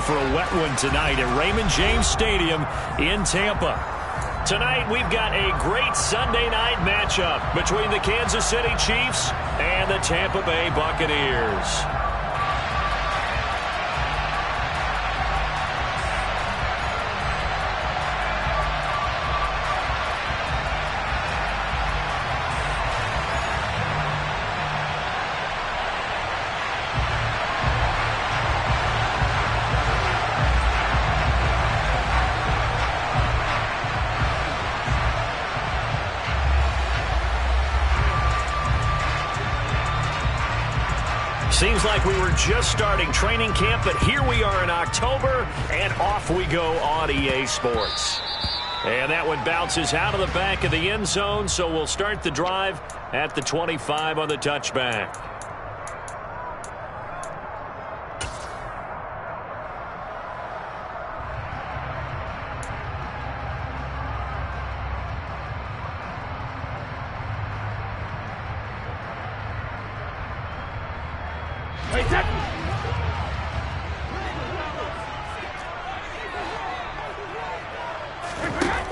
for a wet one tonight at Raymond James Stadium in Tampa. Tonight, we've got a great Sunday night matchup between the Kansas City Chiefs and the Tampa Bay Buccaneers. Seems like we were just starting training camp, but here we are in October, and off we go on EA Sports. And that one bounces out of the back of the end zone, so we'll start the drive at the 25 on the touchback.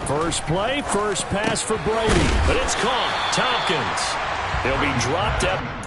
First play, first pass for Brady, but it's caught. Tompkins. He'll be dropped up.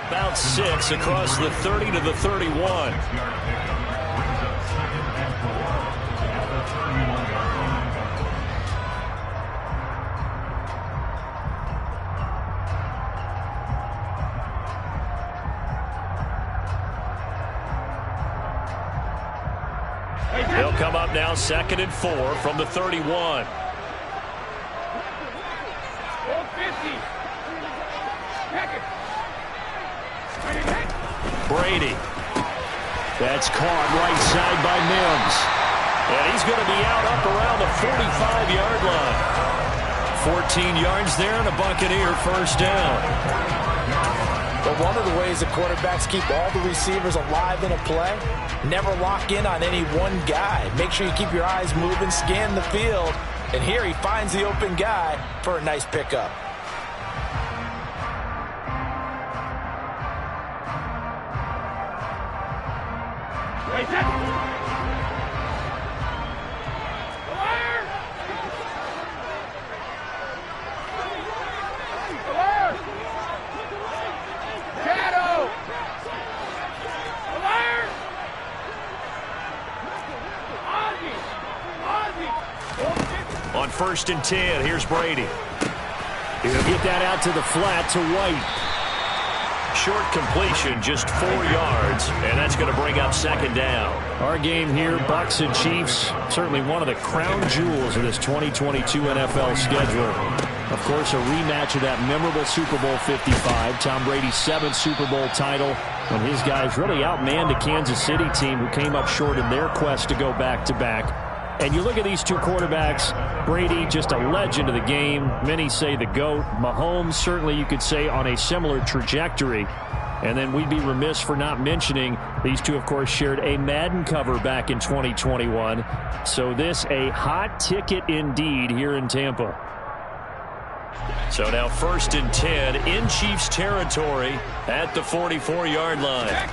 About 6 across the 30 to the 31. He'll come up now 2nd and 4 from the 31. Brady. That's caught right side by Mims. And he's going to be up around the 45-yard line. 14 yards there and a Buccaneer first down. But one of the ways the quarterbacks keep all the receivers alive in a play, never lock in on any one guy. Make sure you keep your eyes moving, scan the field. And here he finds the open guy for a nice pickup. On 1st and 10, here's Brady. He'll get that out to the flat to White. Short completion, just 4 yards, and that's going to bring up 2nd down. Our game here, Bucs and Chiefs, certainly one of the crown jewels of this 2022 NFL schedule. Of course, a rematch of that memorable Super Bowl 55, Tom Brady's 7th Super Bowl title, and his guys really outmanned a Kansas City team who came up short in their quest to go back-to-back. And you look at these two quarterbacks, Brady, just a legend of the game. Many say the GOAT. Mahomes, certainly you could say on a similar trajectory. And then we'd be remiss for not mentioning these two, of course, shared a Madden cover back in 2021. So this a hot ticket indeed here in Tampa. So now 1st and 10 in Chiefs territory at the 44-yard line.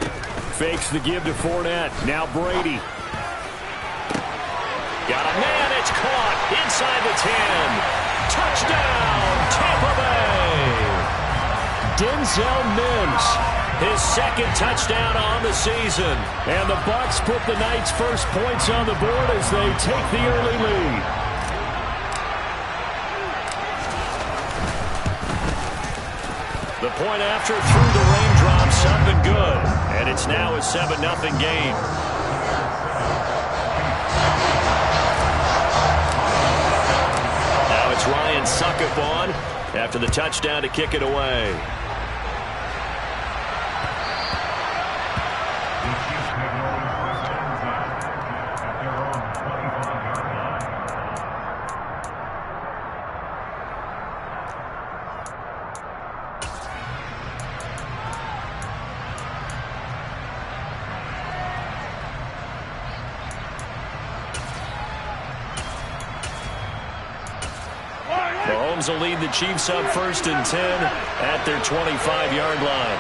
Fakes the give to Fournette. Now Brady. Got a man, it's caught inside the 10. Touchdown, Tampa Bay. Denzel Mims, his 2nd touchdown on the season. And the Bucs put the night's first points on the board as they take the early lead. The point after through the raindrops, up and good. And it's now a 7-0 game. Now it's Ryan Suckup on after the touchdown to kick it away. Mahomes will lead the Chiefs up 1st and 10 at their 25-yard line.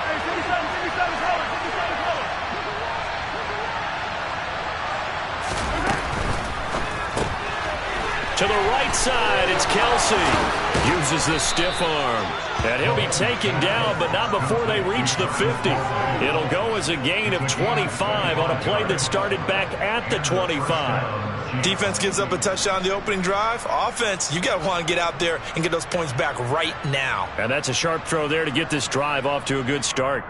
To the right side, it's Kelsey. Uses the stiff arm. And he'll be taken down, but not before they reach the 50. It'll go as a gain of 25 on a play that started back at the 25. Defense gives up a touchdown the opening drive. Offense, you got to want to get out there and get those points back right now. And that's a sharp throw there to get this drive off to a good start.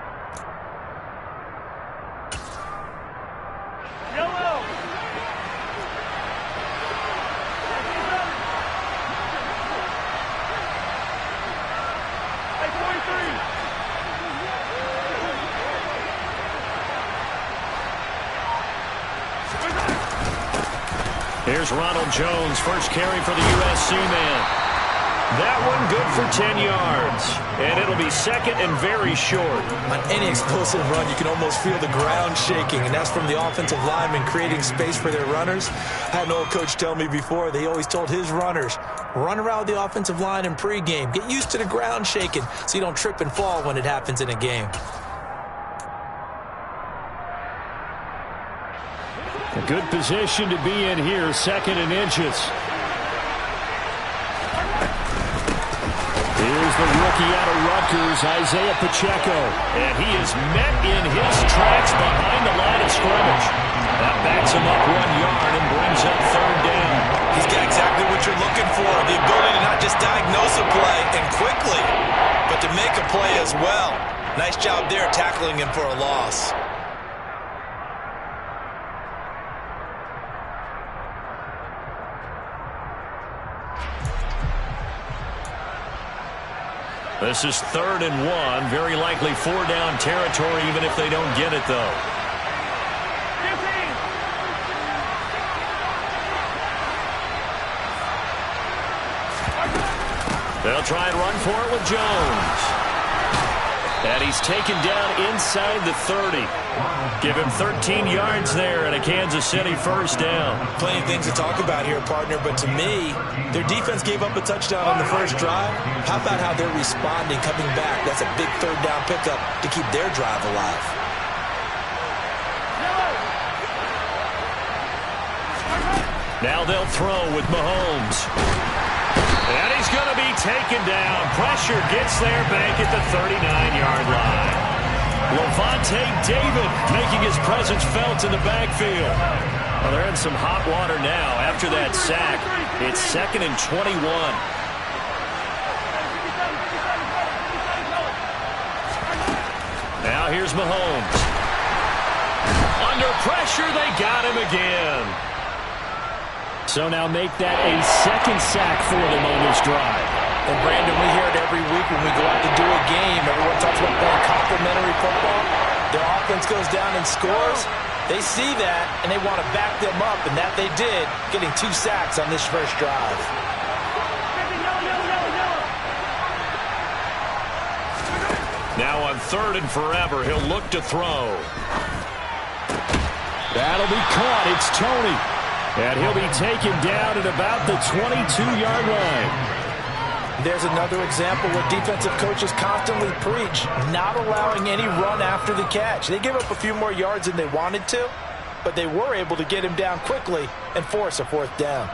Here's Ronald Jones, first carry for the USC man. That one good for 10 yards. And it'll be second and very short. On any explosive run, you can almost feel the ground shaking, and that's from the offensive linemen creating space for their runners. I had an old coach tell me before, they always told his runners, run around the offensive line in pregame. Get used to the ground shaking so you don't trip and fall when it happens in a game. A good position to be in here, 2nd and inches. Here's the rookie out of Rutgers, Isaiah Pacheco. And he is met in his tracks behind the line of scrimmage. That backs him up 1 yard and brings up 3rd down. He's got exactly what you're looking for, the ability to not just diagnose a play and quickly, but to make a play as well. Nice job there tackling him for a loss. This is 3rd and 1. Very likely 4-down territory, even if they don't get it, though. They'll try and run for it with Jones. And he's taken down inside the 30. Give him 13 yards there and a Kansas City 1st down. Plenty of things to talk about here, partner, but to me, their defense gave up a touchdown on the first drive. How about how they're responding, coming back? That's a big 3rd down pickup to keep their drive alive. Now they'll throw with Mahomes. And he's going to be taken down. Pressure gets there back at the 39-yard line. Levante David making his presence felt in the backfield. Well, they're in some hot water now after that sack. It's 2nd and 21. Now here's Mahomes. Under pressure, they got him again. So now make that a 2nd sack for them on this drive. And Brandon, we hear it every week when we go out to do a game. Everyone talks about playing complementary football. Their offense goes down and scores. They see that, and they want to back them up, and that they did, getting 2 sacks on this first drive. Now on 3rd and forever, he'll look to throw. That'll be caught. It's Tony. And he'll be taken down at about the 22-yard line. There's another example where defensive coaches constantly preach, not allowing any run after the catch. They gave up a few more yards than they wanted to, but they were able to get him down quickly and force a 4th down.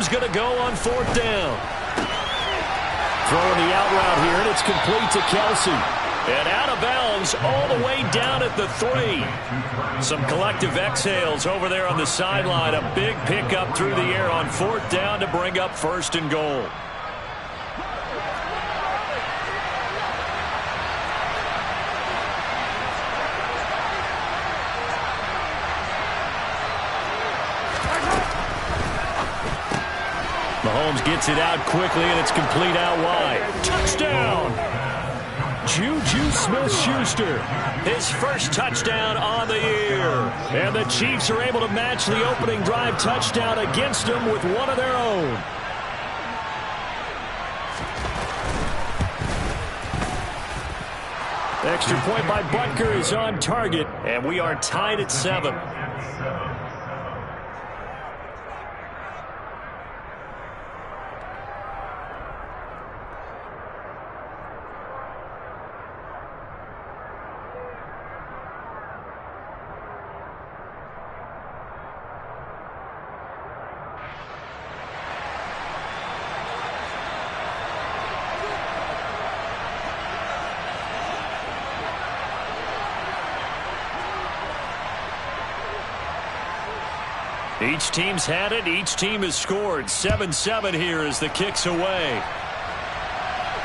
Mahomes going to go on 4th down. Throwing the out route here, and it's complete to Kelsey. And out of bounds all the way down at the 3. Some collective exhales over there on the sideline. A big pickup through the air on 4th down to bring up 1st and goal. Mahomes gets it out quickly, and it's complete out wide. Touchdown! Juju Smith-Schuster, his first touchdown on the year. And the Chiefs are able to match the opening drive touchdown against them with one of their own. Extra point by Butker is on target, and we are tied at 7. Each team's had it. Each team has scored. 7-7 here as the kick's away.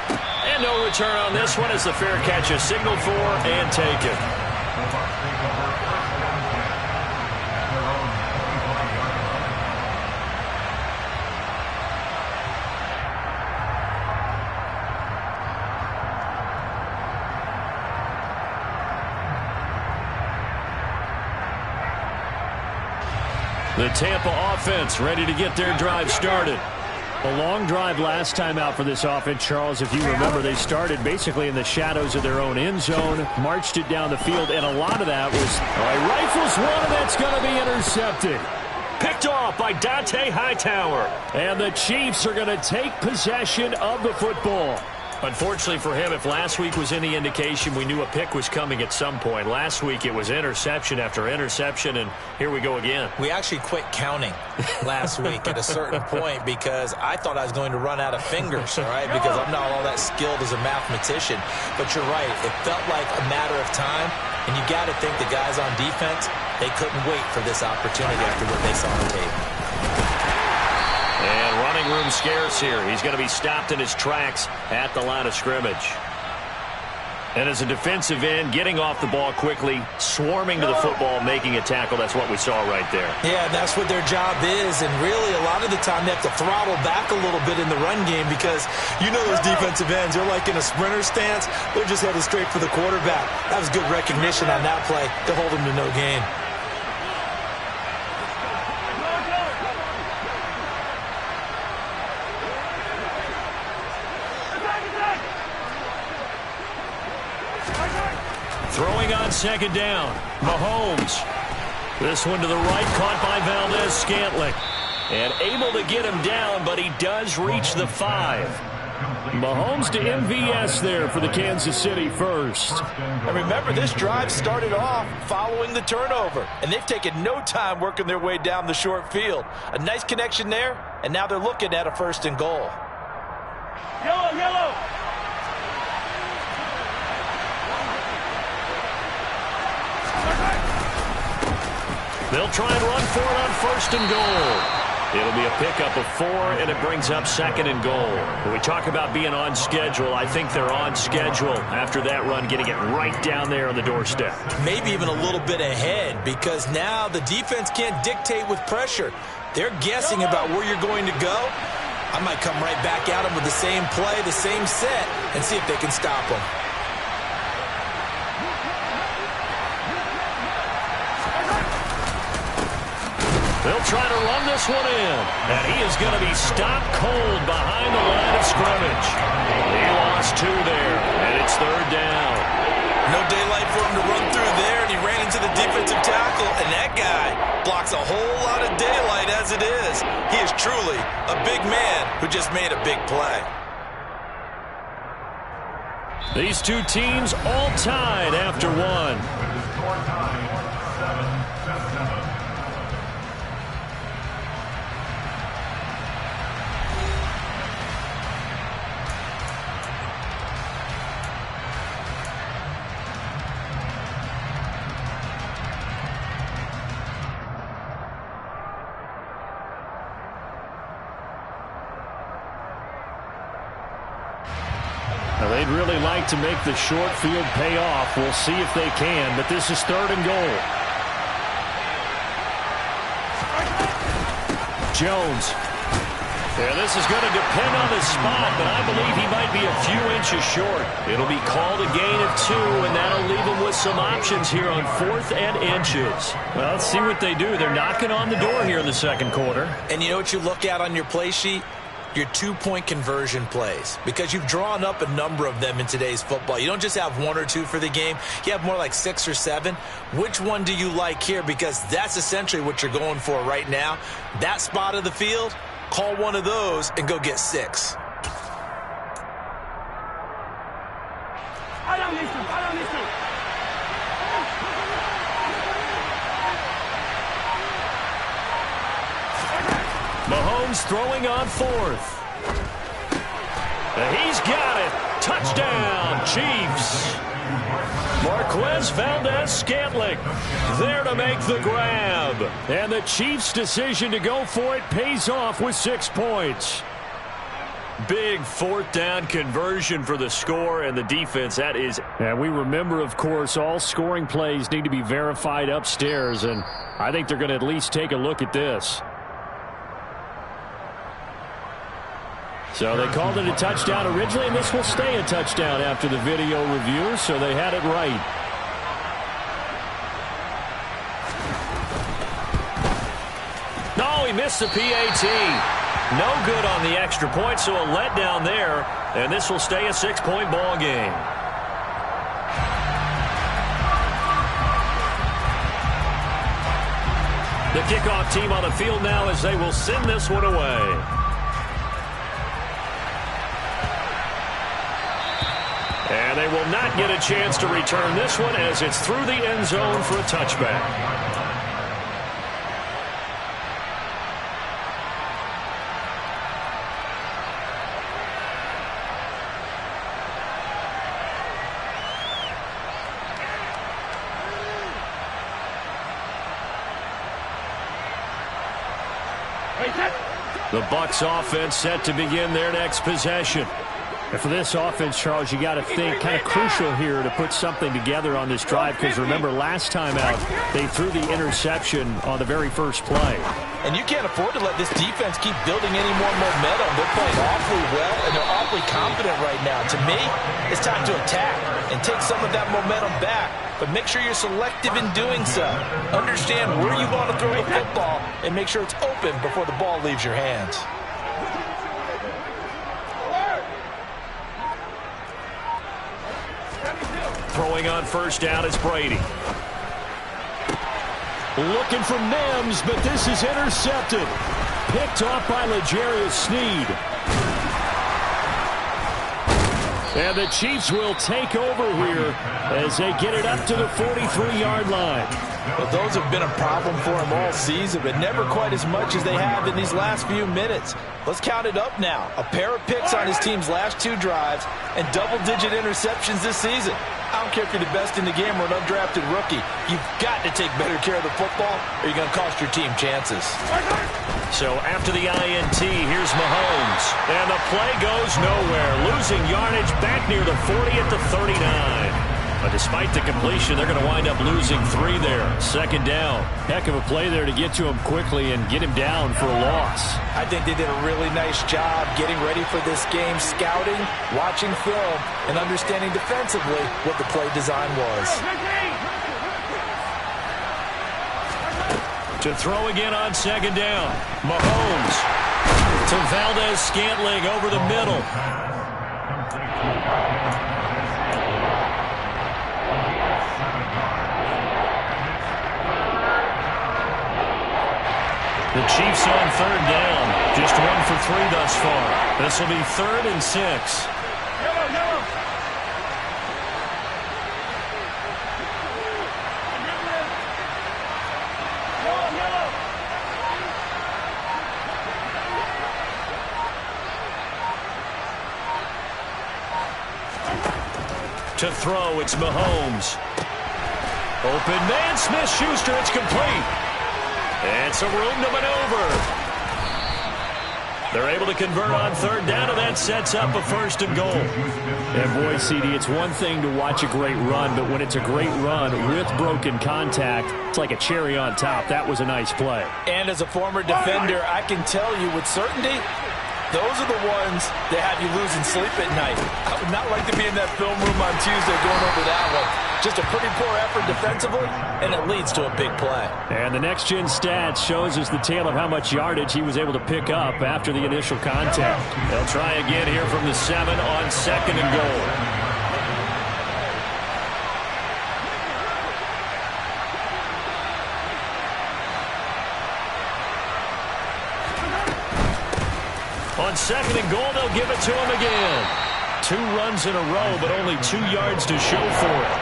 And no return on this one as the fair catch is signaled for and taken. The Tampa offense ready to get their drive started. A long drive last time out for this offense, Charles. If you remember, they started basically in the shadows of their own end zone, marched it down the field, and a lot of that was rifles one, and that's going to be intercepted. Picked off by Dante Hightower. And the Chiefs are going to take possession of the football. Unfortunately for him, if last week was any indication, we knew a pick was coming at some point. Last week it was interception after interception, and here we go again. We actually quit counting last week at a certain point because I thought I was going to run out of fingers, all right, because I'm not all that skilled as a mathematician. But you're right. It felt like a matter of time, and you got to think the guys on defense, they couldn't wait for this opportunity after what they saw on tape. And running room scarce here. He's going to be stopped in his tracks at the line of scrimmage. And as a defensive end, getting off the ball quickly, swarming to the football, making a tackle. That's what we saw right there. Yeah, that's what their job is. And really, a lot of the time, they have to throttle back a little bit in the run game because you know those defensive ends, they're like in a sprinter stance. They're just headed straight for the quarterback. That was good recognition on that play to hold him to no gain. Throwing on 2nd down, Mahomes. This one to the right, caught by Valdez-Scantling. And able to get him down, but he does reach the 5. Mahomes to MVS there for the Kansas City first. And remember, this drive started off following the turnover, and they've taken no time working their way down the short field. A nice connection there, and now they're looking at a 1st and goal. Yellow, yellow. They'll try and run for it on 1st and goal. It'll be a pickup of 4, and it brings up 2nd and goal. When we talk about being on schedule, I think they're on schedule after that run, getting it right down there on the doorstep. Maybe even a little bit ahead because now the defense can't dictate with pressure. They're guessing about where you're going to go. I might come right back at them with the same play, the same set, and see if they can stop them. They'll try to run this one in. And he is going to be stopped cold behind the line of scrimmage. He lost 2 there, and it's 3rd down. No daylight for him to run through there, and he ran into the defensive tackle, and that guy blocks a whole lot of daylight as it is. He is truly a big man who just made a big play. These two teams all tied after 1. They'd really like to make the short field pay off. We'll see if they can, but this is 3rd and goal. Jones. Yeah, this is going to depend on the spot, but I believe he might be a few inches short. It'll be called a gain of 2, and that'll leave him with some options here on 4th and inches. Well, let's see what they do. They're knocking on the door here in the 2nd quarter. And you know what you look at on your play sheet? Your 2-point conversion plays, because you've drawn up a number of them in today's football. You don't just have 1 or 2 for the game. You have more like 6 or 7. Which one do you like here? Because that's essentially what you're going for right now. That spot of the field, call one of those and go get 6. Mahomes throwing on 4th. He's got it. Touchdown, Chiefs. Marquez Valdez-Scantling there to make the grab. And the Chiefs' decision to go for it pays off with 6 points. Big 4th down conversion for the score and the defense. That is. And we remember, of course, all scoring plays need to be verified upstairs. And I think they're going to at least take a look at this. So they called it a touchdown originally, and this will stay a touchdown after the video review, so they had it right. No, he missed the PAT. No good on the extra point, so a letdown there, and this will stay a 6-point ball game. The kickoff team on the field now as they will send this one away. And they will not get a chance to return this one as it's through the end zone for a touchback. The Bucs offense set to begin their next possession. And for this offense, Charles, you got to think kind of crucial here to put something together on this drive, because remember last time out they threw the interception on the very first play. And you can't afford to let this defense keep building any more momentum. They're playing awfully well, and they're awfully confident right now. To me, it's time to attack and take some of that momentum back. But make sure you're selective in doing so. Understand where you want to throw the football and make sure it's open before the ball leaves your hands. Throwing on first down is Brady. Looking for Mims, but this is intercepted. Picked off by L'Jarius Sneed. And the Chiefs will take over here as they get it up to the 43-yard line. Well, those have been a problem for them all season, but never quite as much as they have in these last few minutes. Let's count it up now. A pair of picks on his team's last 2 drives and double-digit interceptions this season. I don't care if you're the best in the game or an undrafted rookie. You've got to take better care of the football or you're going to cost your team chances. So after the INT, here's Mahomes. And the play goes nowhere. Losing yardage back near the 40 at the 39. But despite the completion, they're going to wind up losing 3 there. 2nd down. Heck of a play there to get to him quickly and get him down for a loss. I think they did a really nice job getting ready for this game, scouting, watching film, and understanding defensively what the play design was. To throw again on 2nd down. Mahomes to Valdez-Scantling over the middle. The Chiefs on 3rd down. Just 1 for 3 thus far. This will be 3rd and 6. To throw, it's Mahomes. Open man, Smith-Schuster, it's complete. And some room to maneuver. They're able to convert on third down, and that sets up a 1st and goal. And boy, CD, it's one thing to watch a great run, but when it's a great run with broken contact, it's like a cherry on top. That was a nice play. And as a former defender, I can tell you with certainty, those are the ones that have you losing sleep at night. I would not like to be in that film room on Tuesday going over that one. Just a pretty poor effort defensively, and it leads to a big play. And the next-gen stats shows us the tale of how much yardage he was able to pick up after the initial contact. They'll try again here from the 7 on 2nd and goal. On 2nd and goal, they'll give it to him again. 2 runs in a row, but only 2 yards to show for it.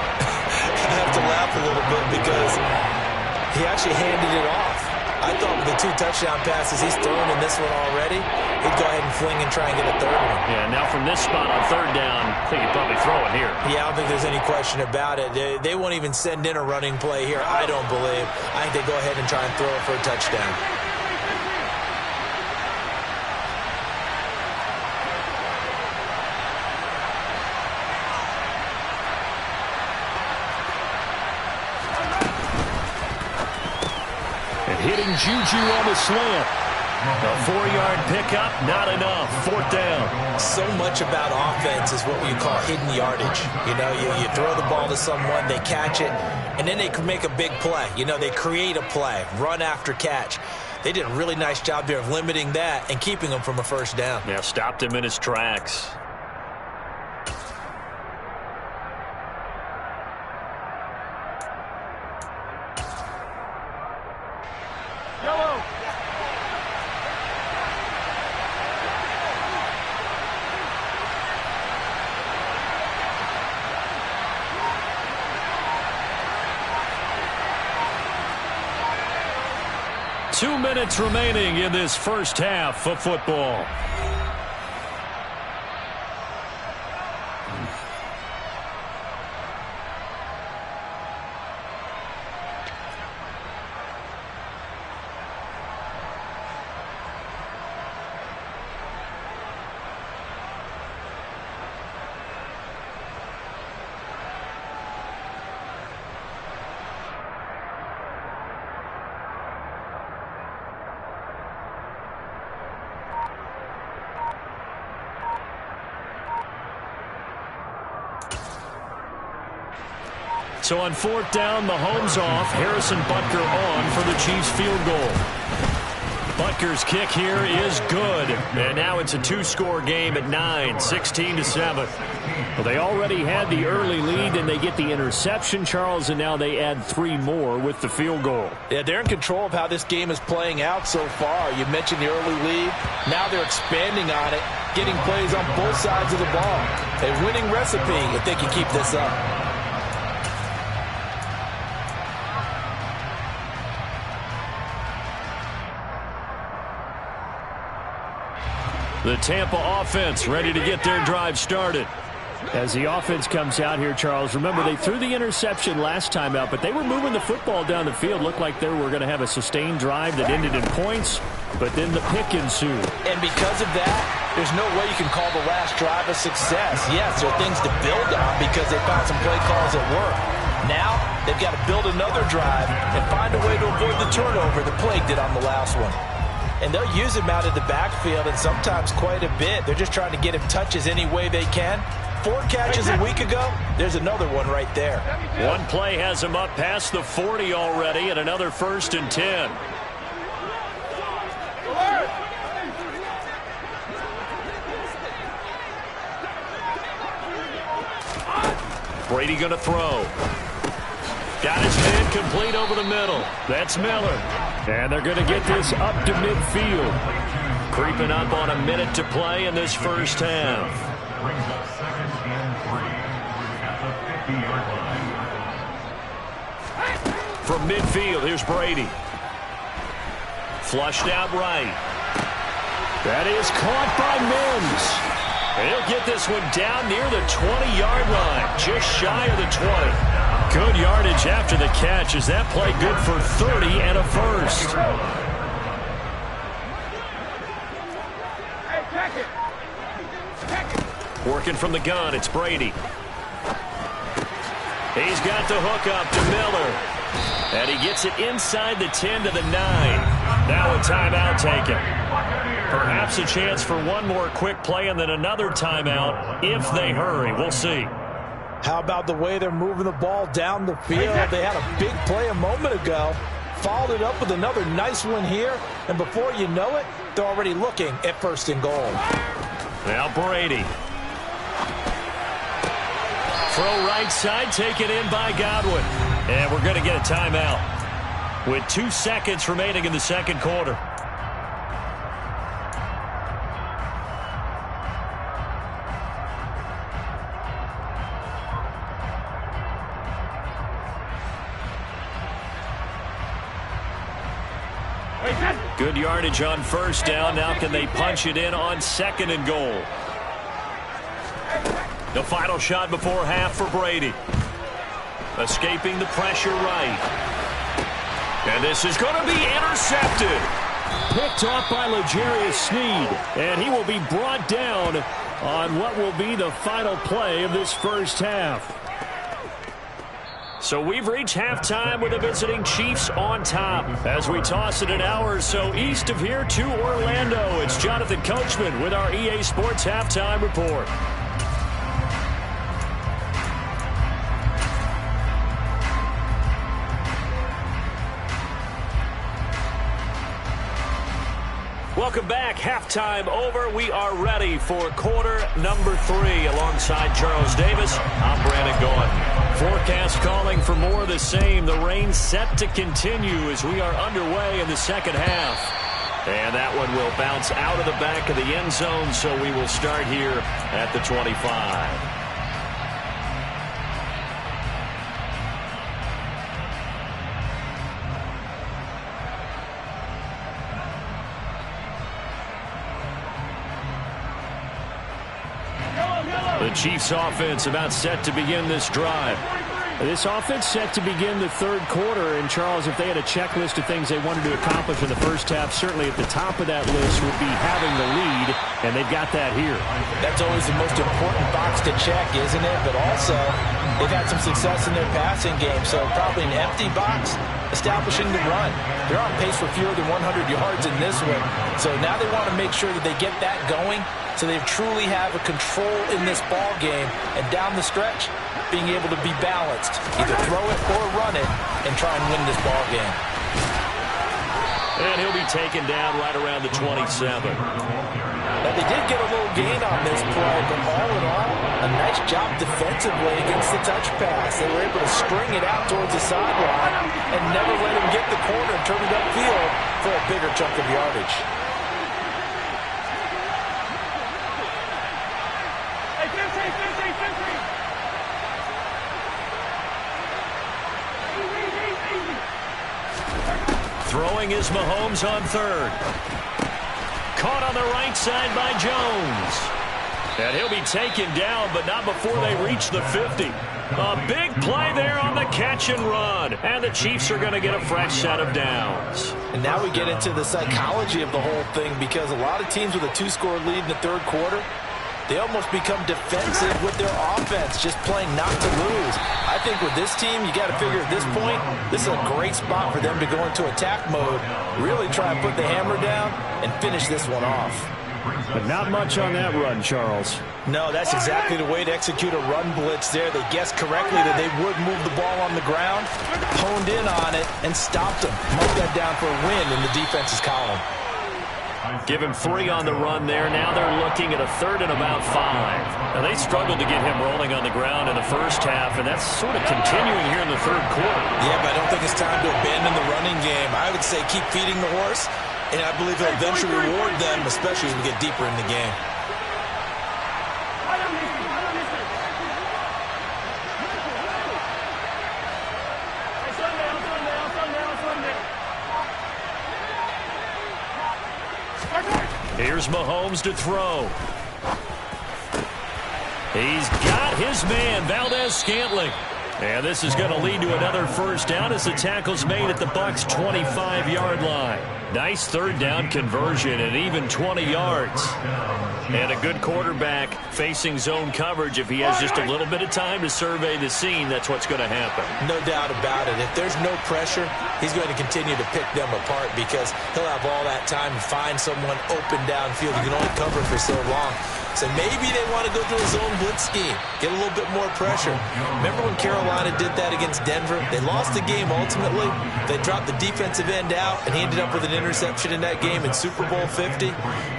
I have to laugh a little bit because he actually handed it off. I thought with the 2 touchdown passes he's thrown in this one already, he'd go ahead and fling and try and get a 3rd one. Yeah, now from this spot on 3rd down, I think he'd probably throw it here. Yeah, I don't think there's any question about it. They won't even send in a running play here, I don't believe. I think they go ahead and try and throw it for a touchdown. Hitting Juju on the slant. A 4-yard pickup, not enough. 4th down. So much about offense is what you call hidden yardage. You know, you throw the ball to someone, they catch it, and then they can make a big play. You know, they create a play, run after catch. They did a really nice job there of limiting that and keeping them from a 1st down. Yeah, stopped him in his tracks. Yellow. 2 minutes remaining in this first half of football. So on 4th down, Mahomes off. Harrison Butker on for the Chiefs field goal. Butker's kick here is good. And now it's a 2-score game at 9, 16-7. Well, they already had the early lead, and they get the interception, Charles, and now they add 3 more with the field goal. Yeah, they're in control of how this game is playing out so far. You mentioned the early lead. Now they're expanding on it, getting plays on both sides of the ball. A winning recipe if they can keep this up. The Tampa offense ready to get their drive started. As the offense comes out here, Charles, remember they threw the interception last time out, but they were moving the football down the field. Looked like they were going to have a sustained drive that ended in points, but then the pick ensued. And because of that, there's no way you can call the last drive a success. Yes, there are things to build on because they found some play calls that work. Now, they've got to build another drive and find a way to avoid the turnover that plagued it on the last one. And they'll use him out of the backfield and sometimes quite a bit. They're just trying to get him touches any way they can. 4 catches a week ago, there's another one right there. One play has him up past the 40 already, and another 1st and 10. Brady going to throw. Got his man complete over the middle. That's Miller. And they're going to get this up to midfield. Creeping up on a minute to play in this first half. From midfield, here's Brady. Flushed out right. That is caught by Mims. And he'll get this one down near the 20-yard line, just shy of the 20. Good yardage after the catch. Is that play good for 30 and a 1st? Working from the gun, it's Brady. He's got the hook up to Miller. And he gets it inside the 10 to the 9. Now a timeout taken. Perhaps a chance for one more quick play and then another timeout if they hurry. We'll see. How about the way they're moving the ball down the field? They had a big play a moment ago. Followed it up with another nice one here. And before you know it, they're already looking at 1st and goal. Now Brady. Throw right side, taken in by Godwin. And we're going to get a timeout with 2 seconds remaining in the second quarter. Good yardage on 1st down. Now can they punch it in on 2nd and goal? The final shot before half for Brady. Escaping the pressure right. And this is going to be intercepted. Picked off by L'Jarius Sneed. And he will be brought down on what will be the final play of this first half. So we've reached halftime with the visiting Chiefs on top. As we toss it an hour or so east of here to Orlando, it's Jonathan Coachman with our EA Sports Halftime Report. Welcome back. Halftime over. We are ready for quarter number 3. Alongside Charles Davis, I'm Brandon Gordon. Forecast calling for more of the same. The rain set to continue as we are underway in the second half. And that one will bounce out of the back of the end zone, so we will start here at the 25. The Chiefs offense about set to begin this drive. This offense set to begin the third quarter. And, Charles, if they had a checklist of things they wanted to accomplish in the first half, certainly at the top of that list would be having the lead, and they've got that here. That's always the most important box to check, isn't it? But also, they've had some success in their passing game, so probably an empty box, establishing the run. They're on pace for fewer than 100 yards in this one. So now they want to make sure that they get that going so they truly have a control in this ball game, and down the stretch, being able to be balanced, either throw it or run it, and try and win this ball game. And he'll be taken down right around the 27. Now, they did get a little gain on this play, but all in all, a nice job defensively against the touch pass. They were able to string it out towards the sideline and never let him get the corner and turn it upfield for a bigger chunk of yardage. Throwing is Mahomes on 3rd. Caught on the right side by Jones. And he'll be taken down, but not before they reach the 50. A big play there on the catch and run. And the Chiefs are going to get a fresh set of downs. And now we get into the psychology of the whole thing, because a lot of teams with a 2-score lead in the third quarter, they almost become defensive with their offense, just playing not to lose. I think with this team, you got to figure at this point, this is a great spot for them to go into attack mode, really try and put the hammer down and finish this one off. But not much on that run, Charles. No, that's exactly the way to execute a run blitz there. They guessed correctly that they would move the ball on the ground, honed in on it, and stopped them. Marked that down for a win in the defense's column. Give him 3 on the run there. Now they're looking at a 3rd and about 5. Now, they struggled to get him rolling on the ground in the first half, and that's sort of continuing here in the third quarter. Yeah, but I don't think it's time to abandon the running game. I would say keep feeding the horse, and I believe he'll eventually reward them, especially as we get deeper in the game. Here's Mahomes to throw. He's got his man, Valdez-Scantling. And this is going to lead to another first down as the tackle's made at the Bucs' 25-yard line. Nice third down conversion and even 20 yards. And a good quarterback facing zone coverage. If he has just a little bit of time to survey the scene, that's what's going to happen. No doubt about it. If there's no pressure, he's going to continue to pick them apart because he'll have all that time to find someone open downfield. You can only cover for so long. So maybe they want to go to a zone blitz scheme, get a little bit more pressure. Remember when Carolina did that against Denver? They lost the game ultimately. They dropped the defensive end out, and he ended up with an interception in that game in Super Bowl 50.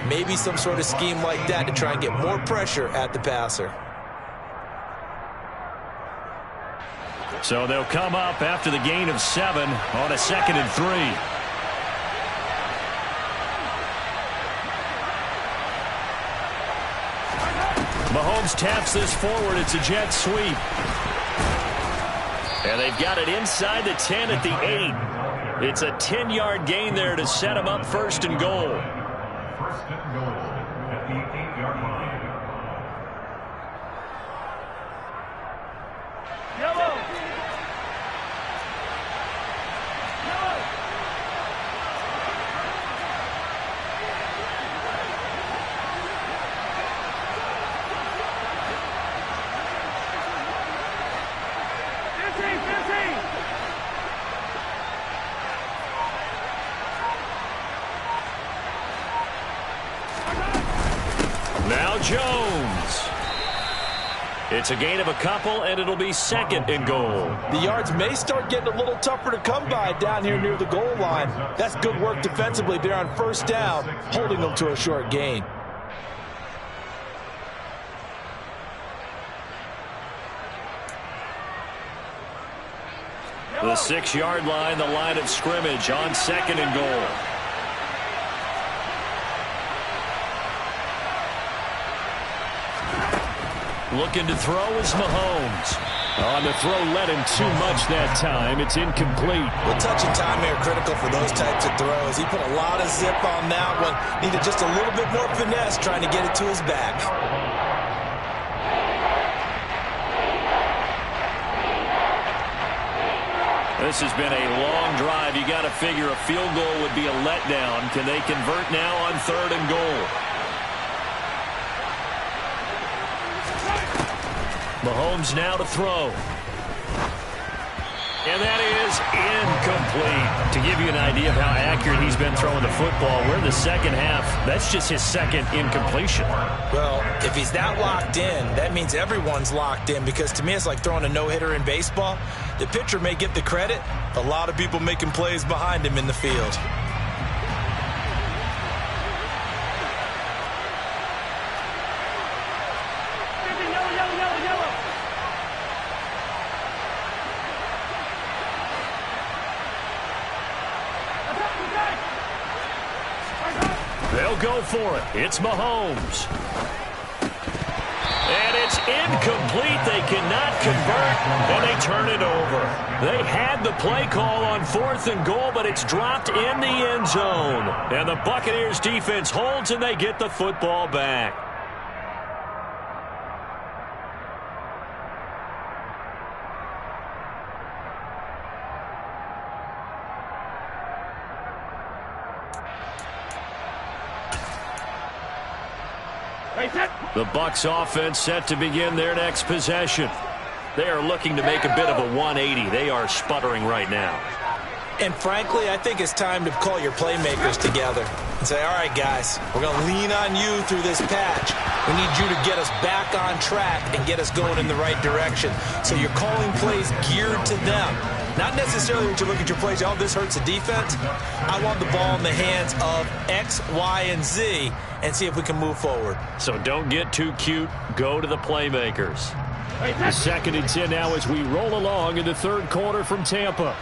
Maybe some sort of scheme like that to try and get more pressure at the passer. So they'll come up after the gain of 7 on a 2nd and 3. Mahomes taps this forward. It's a jet sweep. And they've got it inside the 10 at the 8. It's a 10-yard gain there to set him up 1st and goal. First and goal at the 8-yard line. Yellow. Now Jones. It's a gain of a couple, and it'll be 2nd and goal. The yards may start getting a little tougher to come by down here near the goal line. That's good work defensively there on 1st down, holding them to a short gain. The 6-yard line, the line of scrimmage on 2nd and goal. Looking to throw is Mahomes. On the throw, led him too much that time. It's incomplete. Well, touch and time are critical for those types of throws. He put a lot of zip on that one. Needed just a little bit more finesse trying to get it to his back. This has been a long drive. You got to figure a field goal would be a letdown. Can they convert now on 3rd and goal? Mahomes now to throw. And that is incomplete. To give you an idea of how accurate he's been throwing the football, we're in the 2nd half. That's just his 2nd incompletion. Well, if he's that locked in, that means everyone's locked in, because to me it's like throwing a no-hitter in baseball. The pitcher may get the credit, a lot of people making plays behind him in the field. They'll go for it. It's Mahomes. And it's incomplete. They cannot convert, and they turn it over. They had the play call on 4th and goal, but it's dropped in the end zone. And the Buccaneers defense holds, and they get the football back. The Bucs offense set to begin their next possession. They are looking to make a bit of a 180. They are sputtering right now. And frankly, I think it's time to call your playmakers together and say, all right, guys, we're going to lean on you through this patch. We need you to get us back on track and get us going in the right direction. So you're calling plays geared to them. Not necessarily when you look at your plays, oh, this hurts the defense. I want the ball in the hands of X, Y, and Z and see if we can move forward. So don't get too cute. Go to the playmakers. The 2nd and 10 now as we roll along in the 3rd quarter from Tampa.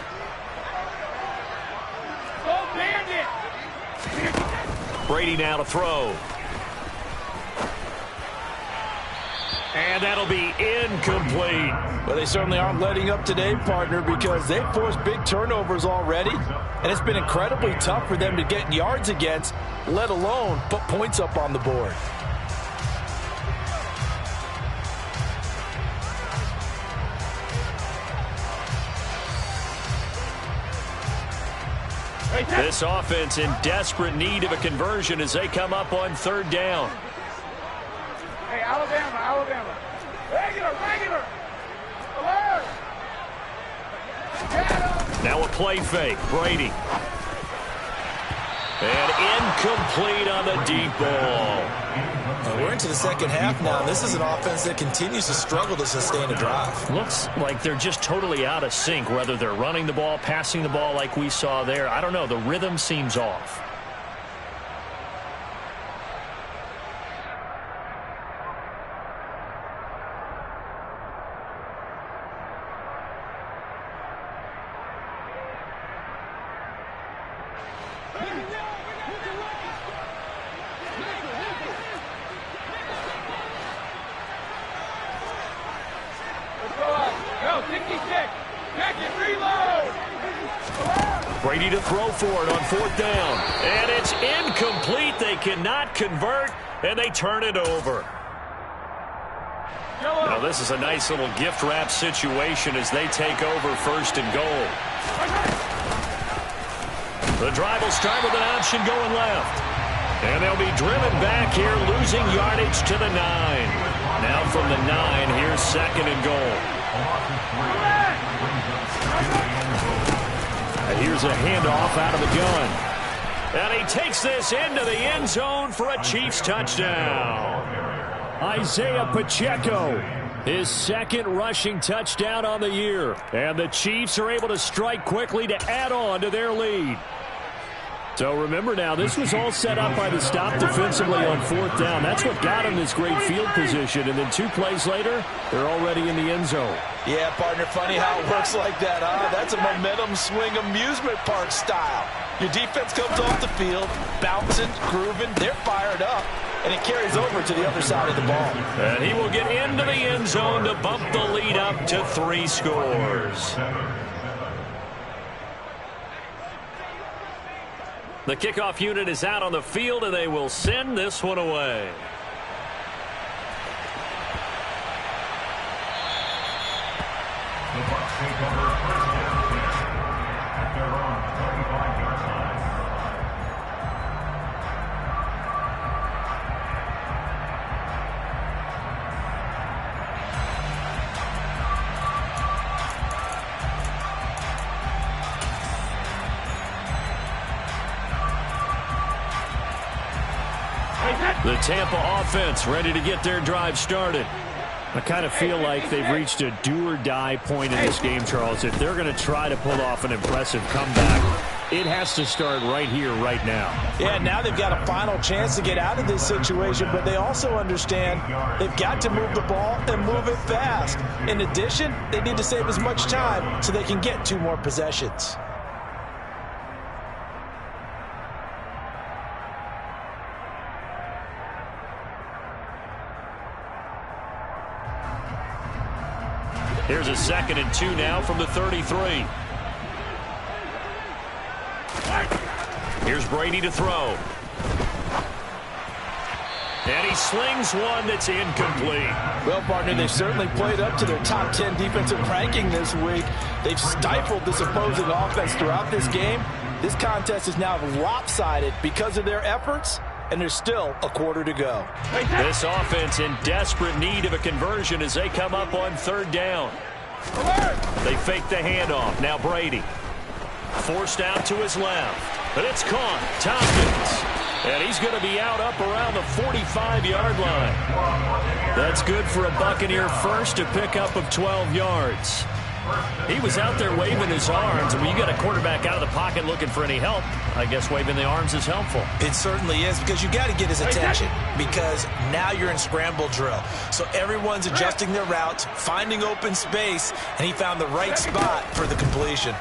Brady now to throw. And that'll be incomplete. Well, they certainly aren't letting up today, partner, because they've forced big turnovers already. And it's been incredibly tough for them to get yards against, let alone put points up on the board. This offense in desperate need of a conversion as they come up on 3rd down. Hey, Alabama. Regular. Alert. Now a play fake. Brady. And incomplete on the deep ball. We're into the second half now. This is an offense that continues to struggle to sustain a drive. Looks like they're just totally out of sync, whether they're running the ball, passing the ball like we saw there. I don't know. The rhythm seems off. Brady to throw for it on 4th down. And it's incomplete. They cannot convert, and they turn it over. Now, this is a nice little gift wrap situation as they take over 1st and goal. The drive will start with an option going left. And they'll be driven back here, losing yardage to the 9. Now from the 9, here's 2nd and goal. And here's a handoff out of the gun. And he takes this into the end zone for a Chiefs touchdown. Isaiah Pacheco, his 2nd rushing touchdown on the year. And the Chiefs are able to strike quickly to add on to their lead. So remember now, this was all set up by the stop defensively on 4th down. That's what got them this great field position. And then 2 plays later, they're already in the end zone. Yeah, partner, funny how it works like that, huh? That's a momentum swing amusement park style. Your defense comes off the field, bouncing, grooving, they're fired up, and it carries over to the other side of the ball. And he will get into the end zone to bump the lead up to 3 scores. The kickoff unit is out on the field, and they will send this one away. The Bucs take over 1st down at their own 35-yard line. The Tampa offense ready to get their drive started. I kind of feel like they've reached a do-or-die point in this game, Charles. If they're going to try to pull off an impressive comeback, it has to start right here, right now. Yeah, now they've got a final chance to get out of this situation, but they also understand they've got to move the ball and move it fast. In addition, they need to save as much time so they can get 2 more possessions. Here's a 2nd and 2 now from the 33. Here's Brady to throw. And he slings one that's incomplete. Well, partner, they've certainly played up to their top 10 defensive ranking this week. They've stifled this opposing offense throughout this game. This contest is now lopsided because of their efforts, and there's still a quarter to go. This offense in desperate need of a conversion as they come up on 3rd down. They fake the handoff. Now Brady. Forced out to his left. But it's caught. Tompkins. And he's going to be out up around the 45-yard line. That's good for a Buccaneer first, a pickup of 12 yards. He was out there waving his arms, and when you got a quarterback out of the pocket looking for any help, I guess waving the arms is helpful. It certainly is, because you got to get his attention, because now you're in scramble drill. So everyone's adjusting their routes, finding open space, and he found the right spot for the completion.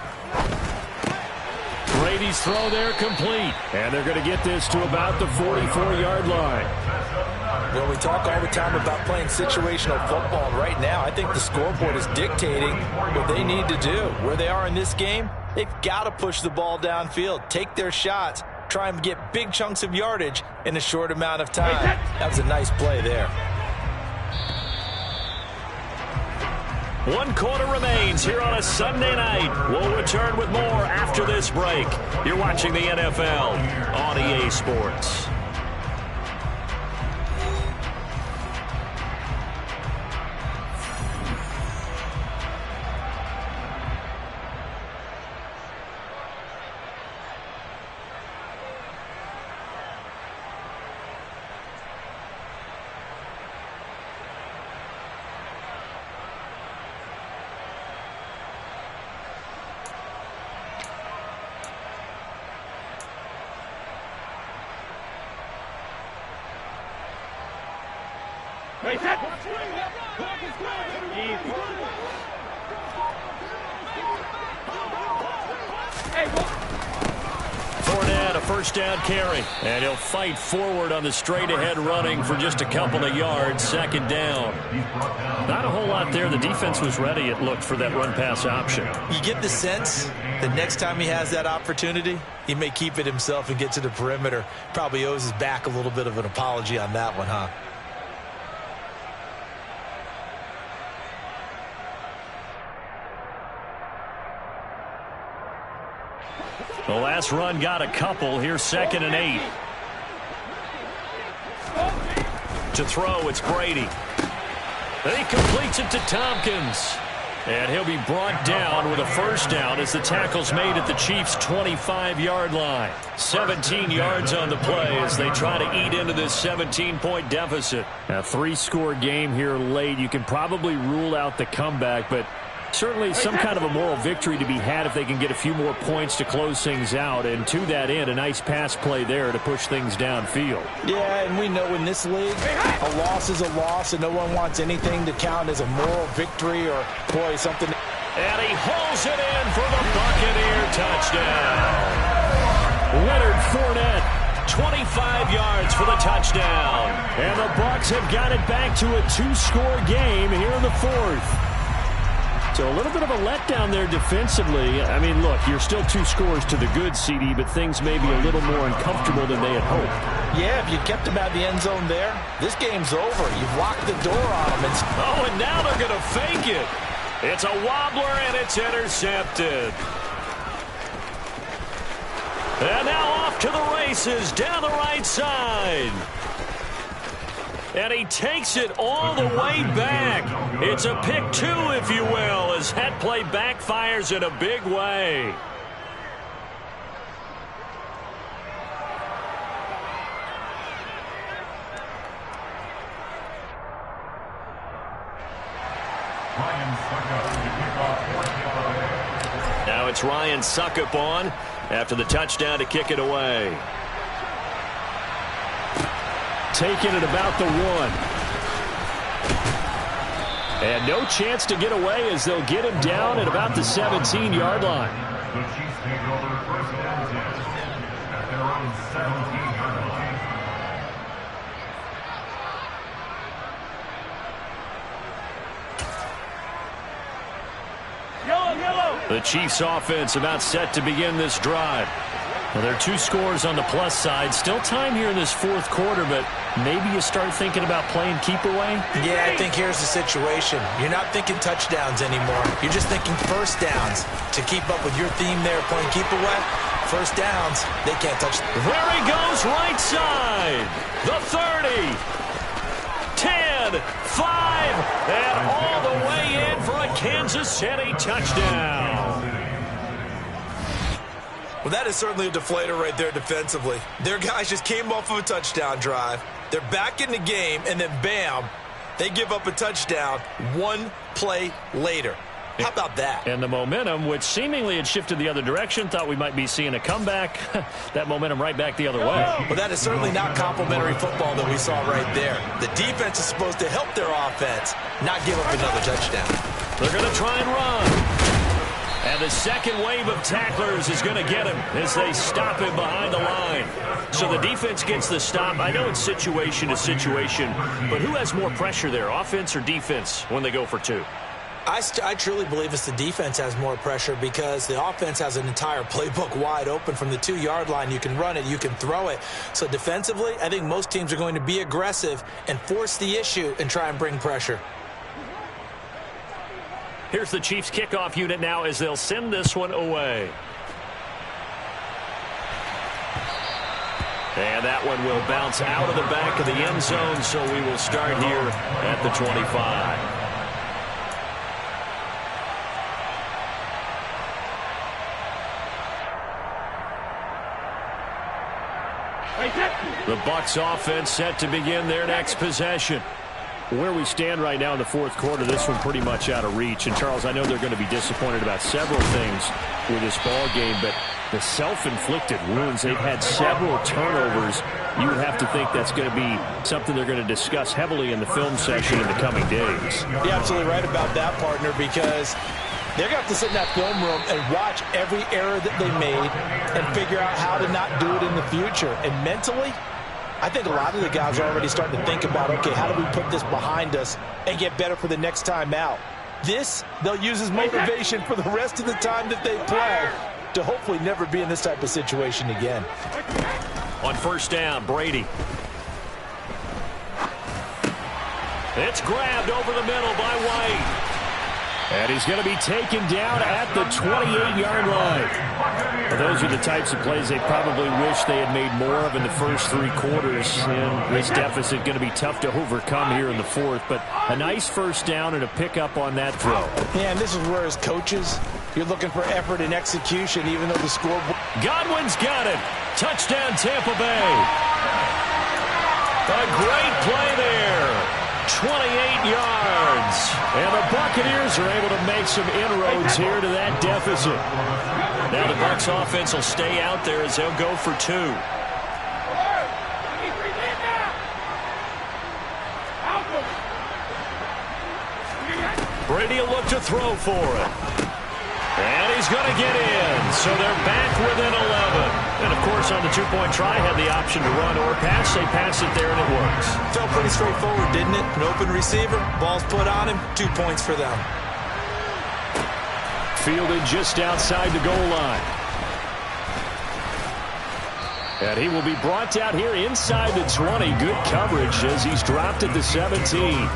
Brady's throw there complete, and they're going to get this to about the 44-yard line. Well, we talk all the time about playing situational football. Right now, I think the scoreboard is dictating what they need to do. Where they are in this game, they've got to push the ball downfield, take their shots, try and get big chunks of yardage in a short amount of time. That was a nice play there. 1 quarter remains here on a Sunday night. We'll return with more after this break. You're watching the NFL on EA Sports. Hey, set. Fournette, a first down carry. And he'll fight forward on the straight-ahead running for just a couple of yards. 2nd down. Not a whole lot there. The defense was ready, it looked, for that run-pass option. You get the sense that next time he has that opportunity, he may keep it himself and get to the perimeter. Probably owes his back a little bit of an apology on that one, huh? The last run got a couple. Here's 2nd and 8. To throw, it's Brady. He completes it to Tompkins. And he'll be brought down with a first down as the tackle's made at the Chiefs' 25-yard line. 17 yards on the play as they try to eat into this 17-point deficit. A 3-score game here late. You can probably rule out the comeback, but certainly some kind of a moral victory to be had if they can get a few more points to close things out. And to that end, a nice pass play there to push things downfield. Yeah, and we know in this league, a loss is a loss, and no one wants anything to count as a moral victory or, boy, something. And he hauls it in for the Buccaneer touchdown. Leonard Fournette, 25 yards for the touchdown. And the Bucs have got it back to a 2-score game here in the 4th. So a little bit of a letdown there defensively. I mean, look, you're still 2 scores to the good, CD, but things may be a little more uncomfortable than they had hoped. Yeah, if you kept them out of the end zone there, this game's over. You've locked the door on them. Oh, and now they're going to fake it. It's a wobbler, and it's intercepted. And now off to the races down the right side. And he takes it all the way back. It's a pick 2, if you will, as that play backfires in a big way. Now it's Ryan Suckup on after the touchdown to kick it away. Taking it about the 1. And no chance to get away as they'll get him down at about the 17-yard line. The Chiefs take over 1st and 10 at their own 17-yard line. The Chiefs offense about set to begin this drive. Well, there are 2 scores on the plus side. Still time here in this 4th quarter, but maybe you start thinking about playing keep away? Yeah, I think here's the situation. You're not thinking touchdowns anymore. You're just thinking first downs. To keep up with your theme there, playing keep away, first downs, they can't touch. There he goes, right side. The 30. 10, 5, and all the way in for a Kansas City touchdown. Well, that is certainly a deflator right there defensively. Their guys just came off of a touchdown drive. They're back in the game, and then bam, they give up a touchdown 1 play later. How about that? And the momentum, which seemingly had shifted the other direction, thought we might be seeing a comeback. That momentum right back the other way. Well, that is certainly not complimentary football that we saw right there. The defense is supposed to help their offense, not give up another touchdown. They're going to try and run. And the second wave of tacklers is going to get him as they stop him behind the line. So the defense gets the stop. I know it's situation to situation, but who has more pressure there, offense or defense, when they go for 2? I truly believe it's the defense has more pressure because the offense has an entire playbook wide open from the 2-yard line. You can run it, you can throw it. So defensively, I think most teams are going to be aggressive and force the issue and try and bring pressure. Here's the Chiefs kickoff unit now as they'll send this one away. And that one will bounce out of the back of the end zone, so we will start here at the 25. The Bucs offense set to begin their next possession. Where we stand right now in the fourth quarter, this one pretty much out of reach. And, Charles, I know they're going to be disappointed about several things with this ball game, but the self-inflicted wounds, they've had several turnovers. You would have to think that's going to be something they're going to discuss heavily in the film session in the coming days. You're absolutely right about that, partner, because they're going to have to sit in that film room and watch every error that they made and figure out how to not do it in the future. And mentally, I think a lot of the guys are already starting to think about, okay, how do we put this behind us and get better for the next time out? This, they'll use as motivation for the rest of the time that they play to hopefully never be in this type of situation again. On first down, Brady. It's grabbed over the middle by White. And he's going to be taken down at the 28-yard line. Well, those are the types of plays they probably wish they had made more of in the first three quarters. And this deficit going to be tough to overcome here in the fourth. But a nice first down and a pickup on that throw. Yeah, and this is where as coaches, you're looking for effort and execution, even though the scoreboard. Godwin's got it. Touchdown, Tampa Bay. A great play there. 28 yards. And the Buccaneers are able to make some inroads here to that deficit. Now the Bucs offense will stay out there as they'll go for two. Brady will look to throw for it. And he's going to get in. So they're back within 11. And, of course, on the two-point try, had the option to run or pass. They pass it there, and it works. Felt pretty straightforward, didn't it? An open receiver, ball's put on him, 2 points for them. Fielded just outside the goal line. And he will be brought down here inside the 20. Good coverage as he's dropped at the 17.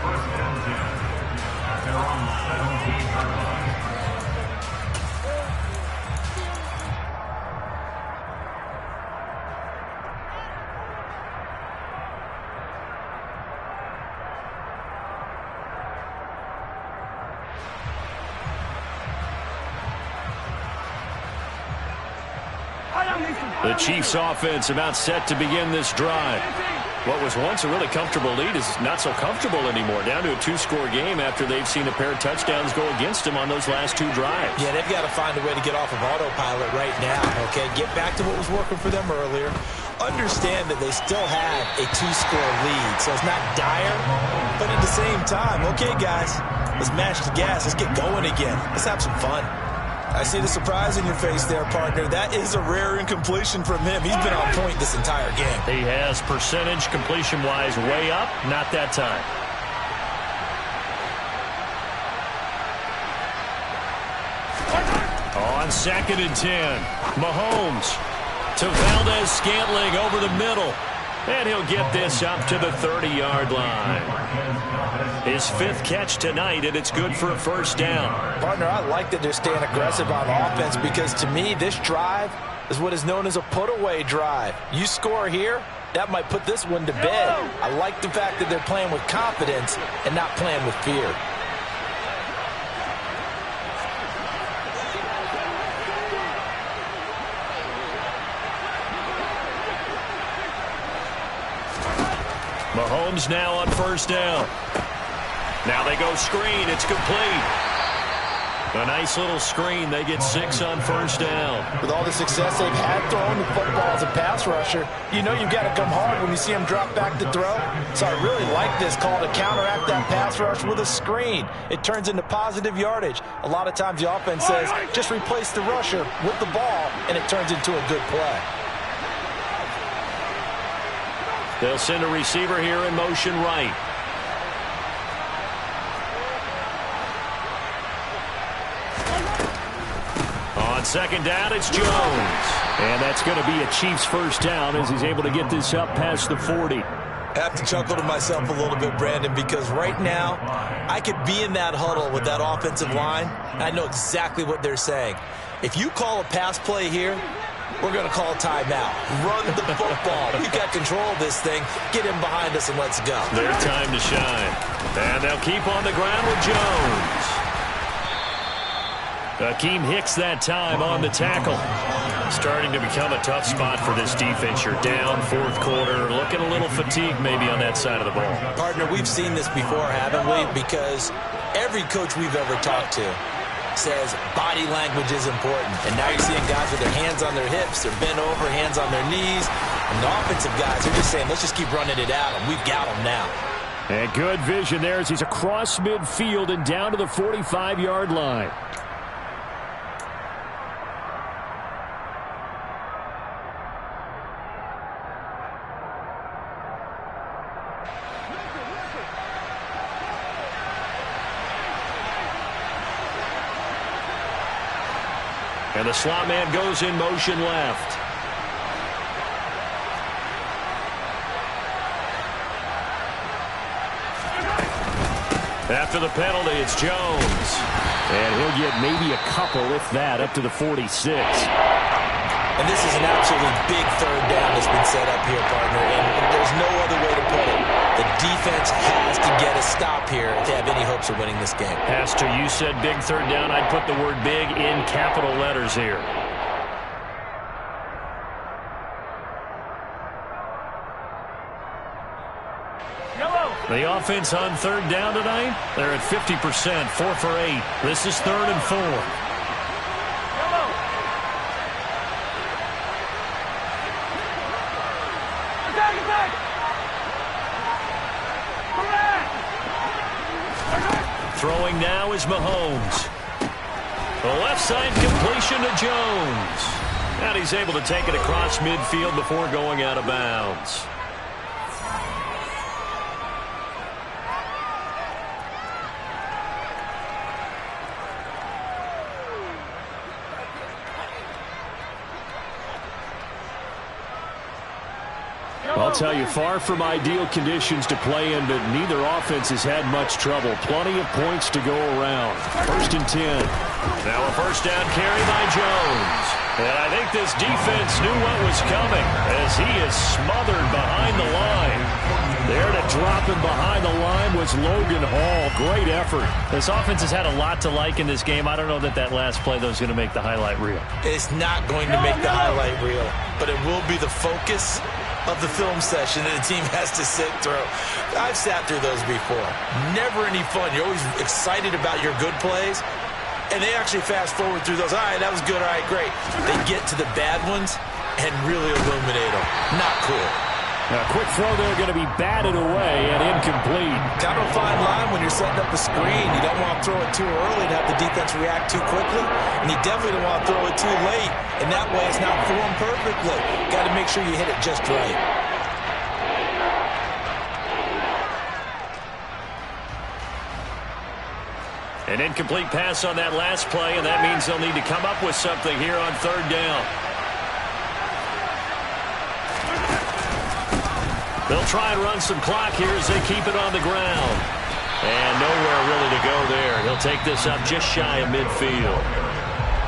The Chiefs offense about set to begin this drive. What was once a really comfortable lead is not so comfortable anymore. Down to a two-score game after they've seen a pair of touchdowns go against them on those last two drives. Yeah, they've got to find a way to get off of autopilot right now, okay? Get back to what was working for them earlier. Understand that they still have a two-score lead, so it's not dire. But at the same time, okay, guys, let's mash the gas. Let's get going again. Let's have some fun. I see the surprise in your face there, partner. That is a rare incompletion from him. He's been on point this entire game. He has percentage completion-wise way up. Not that time. On 2nd and 10, Mahomes to Valdez-Scantling over the middle. And he'll get this up to the 30-yard line. His 5th catch tonight, and it's good for a first down. Partner, I like that they're staying aggressive on offense because, to me, this drive is what is known as a put-away drive. You score here, that might put this one to bed. I like the fact that they're playing with confidence and not playing with fear. Mahomes now on first down. Now they go screen. It's complete. A nice little screen. They get 6 on first down. With all the success they've had throwing the football as a pass rusher, you know you've got to come hard when you see them drop back to throw. So I really like this call to counteract that pass rush with a screen. It turns into positive yardage. A lot of times the offense says, just replace the rusher with the ball, and it turns into a good play. They'll send a receiver here in motion right. On second down, it's Jones. And that's going to be a Chiefs first down as he's able to get this up past the 40. I have to chuckle to myself a little bit, Brandon, because right now I could be in that huddle with that offensive line, and I know exactly what they're saying. If you call a pass play here, we're going to call timeout. Run the football. We've got control of this thing. Get him behind us and let's go. Their time to shine. And they'll keep on the ground with Jones. Akeem Hicks that time on the tackle. Starting to become a tough spot for this defense. You're down fourth quarter. Looking a little fatigued maybe on that side of the ball. Partner, we've seen this before, haven't we? Because every coach we've ever talked to says body language is important. And now you're seeing guys with their hands on their hips, they're bent over, hands on their knees. And the offensive guys are just saying, let's just keep running it at them. We've got them now. And good vision there as he's across midfield and down to the 45-yard line. And the slot man goes in motion left. After the penalty, it's Jones. And he'll get maybe a couple, if that, up to the 46. And this is an absolutely big third down that's been set up here, partner. And there's no other way to put it. The defense has to get a stop here to have any hopes of winning this game. Has to. You said big third down. I'd put the word big in capital letters here. The offense on third down tonight, they're at 50%, 4 for 8. This is 3rd and 4. Throwing now is Mahomes. The left side completion to Jones. And he's able to take it across midfield before going out of bounds. I'll tell you, far from ideal conditions to play in, but neither offense has had much trouble. Plenty of points to go around. 1st and 10. Now a first down carry by Jones. And I think this defense knew what was coming as he is smothered behind the line. There to drop him behind the line was Logan Hall. Great effort. This offense has had a lot to like in this game. I don't know that last play, though, is going to make the highlight reel. It's not going to make the highlight reel, but it will be the focus of the film session that the team has to sit through. I've sat through those before. Never any fun. You're always excited about your good plays, and they actually fast forward through those. All right, that was good. All right, great. They get to the bad ones and really illuminate them. Not cool. A quick throw there going to be batted away and incomplete. Kind of a fine line when you're setting up a screen. You don't want to throw it too early to have the defense react too quickly, and you definitely don't want to throw it too late, and that way it's not formed perfectly. Got to make sure you hit it just right. An incomplete pass on that last play, and that means they'll need to come up with something here on third down. They'll try and run some clock here as they keep it on the ground. And nowhere really to go there. He'll take this up just shy of midfield.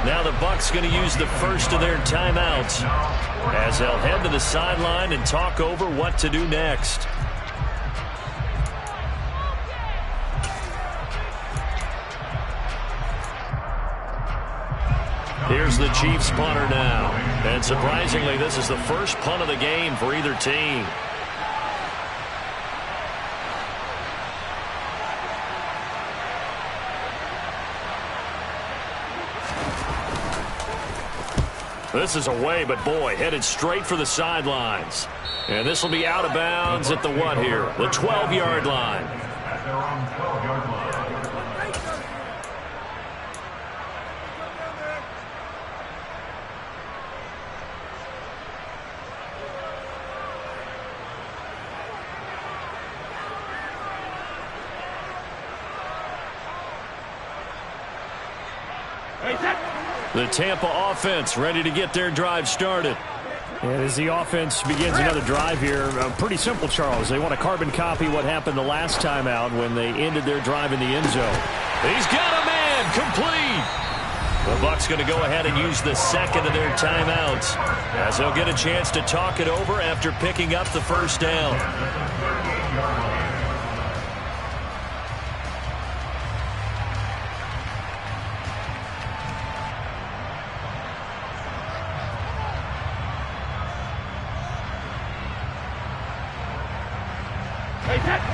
Now the Bucs going to use the first of their timeouts as they'll head to the sideline and talk over what to do next. Here's the Chiefs punter now. And surprisingly, this is the first punt of the game for either team. This is away, but boy, headed straight for the sidelines. And this will be out of bounds at the what here? The 12-yard line. At their own 12-yard line. The Tampa offense ready to get their drive started. And as the offense begins another drive here, pretty simple, Charles. They want to carbon copy what happened the last time out when they ended their drive in the end zone. He's got a man, complete. The Bucs going to go ahead and use the second of their timeouts as they'll get a chance to talk it over after picking up the first down.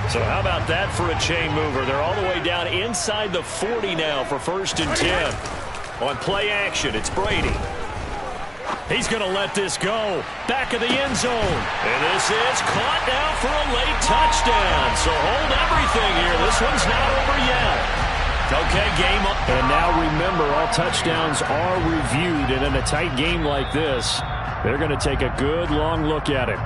So how about that for a chain mover? They're all the way down inside the 40 now for 1st and 10. On play action, it's Brady. He's going to let this go. Back of the end zone. And this is caught now for a late touchdown. So hold everything here. This one's not over yet. Okay, game up. And now remember, all touchdowns are reviewed. And in a tight game like this, they're going to take a good long look at it.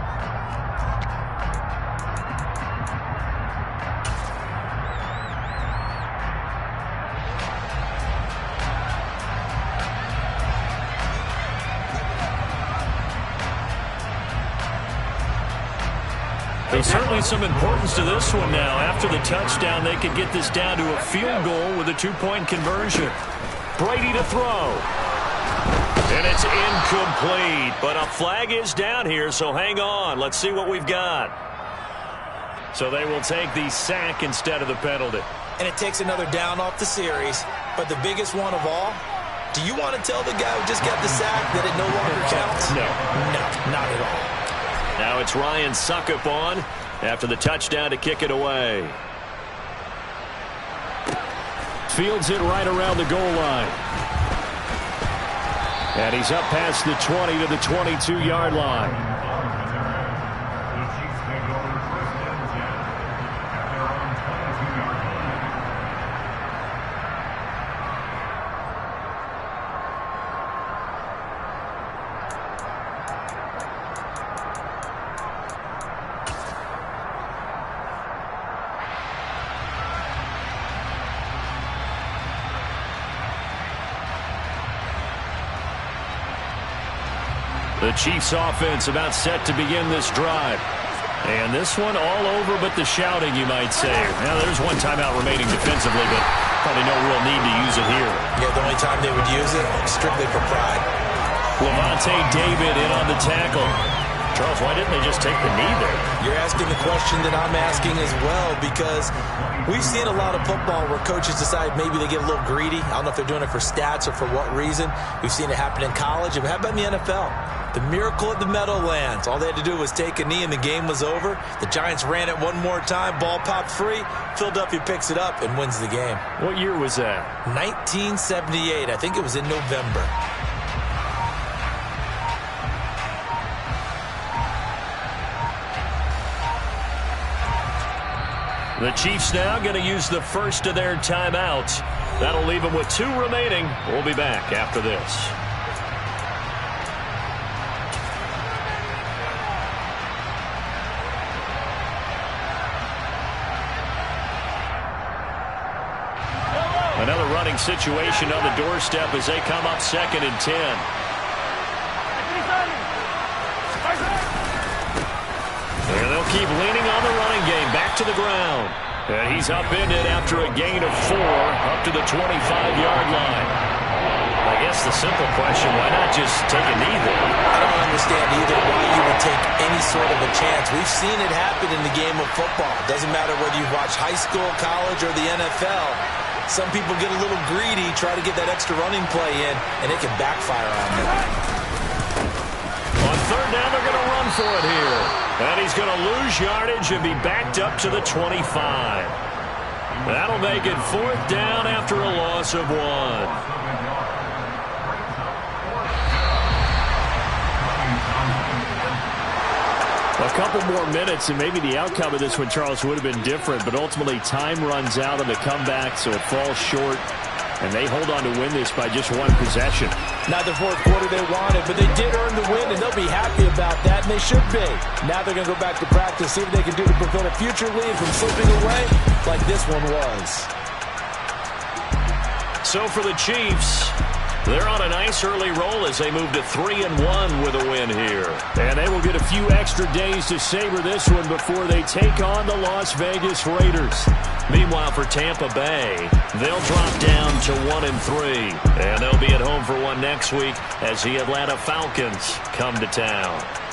There's certainly some importance to this one now. After the touchdown, they could get this down to a field goal with a 2-point conversion. Brady to throw. And it's incomplete. But a flag is down here, so hang on. Let's see what we've got. So they will take the sack instead of the penalty. And it takes another down off the series. But the biggest one of all, do you want to tell the guy who just got the sack that it no longer counts? No. No, not at all. Now it's Ryan Suckup on after the touchdown to kick it away. Fields it right around the goal line. And he's up past the 20 to the 22-yard line. The Chiefs offense about set to begin this drive. And this one all over but the shouting, you might say. Now, there's one timeout remaining defensively, but probably no real need to use it here. Yeah, the only time they would use it, strictly for pride. Levante David in on the tackle. Charles, why didn't they just take the knee there? You're asking the question that I'm asking as well, because we've seen a lot of football where coaches decide maybe they get a little greedy. I don't know if they're doing it for stats or for what reason. We've seen it happen in college. How about in the NFL? The miracle at the Meadowlands. All they had to do was take a knee and the game was over. The Giants ran it one more time. Ball popped free. Philadelphia picks it up and wins the game. What year was that? 1978. I think it was in November. The Chiefs now going to use the first of their timeouts. That'll leave them with 2 remaining. We'll be back after this. Another running situation on the doorstep as they come up 2nd and 10. And they'll keep leaning on the running game. Back to the ground. And he's upended after a gain of 4 up to the 25-yard line. I guess the simple question, why not just take a knee there? I don't understand either why you would take any sort of a chance. We've seen it happen in the game of football. Doesn't matter whether you've watched high school, college, or the NFL. Some people get a little greedy, try to get that extra running play in, and it can backfire on them. On 3rd down, they're going to run for it here. And he's going to lose yardage and be backed up to the 25. That'll make it 4th down after a loss of 1. A couple more minutes, and maybe the outcome of this one, Charles, would have been different. But ultimately, time runs out on the comeback, so it falls short. And they hold on to win this by just 1 possession. Not the 4th quarter they wanted, but they did earn the win, and they'll be happy about that, and they should be. Now they're going to go back to practice, see what they can do to prevent a future lead from slipping away like this one was. So for the Chiefs, They're on a nice early roll as they move to 3-1 with a win here. And they will get a few extra days to savor this one before they take on the Las Vegas Raiders. Meanwhile, for Tampa Bay, they'll drop down to 1-3. And they'll be at home for one next week as the Atlanta Falcons come to town.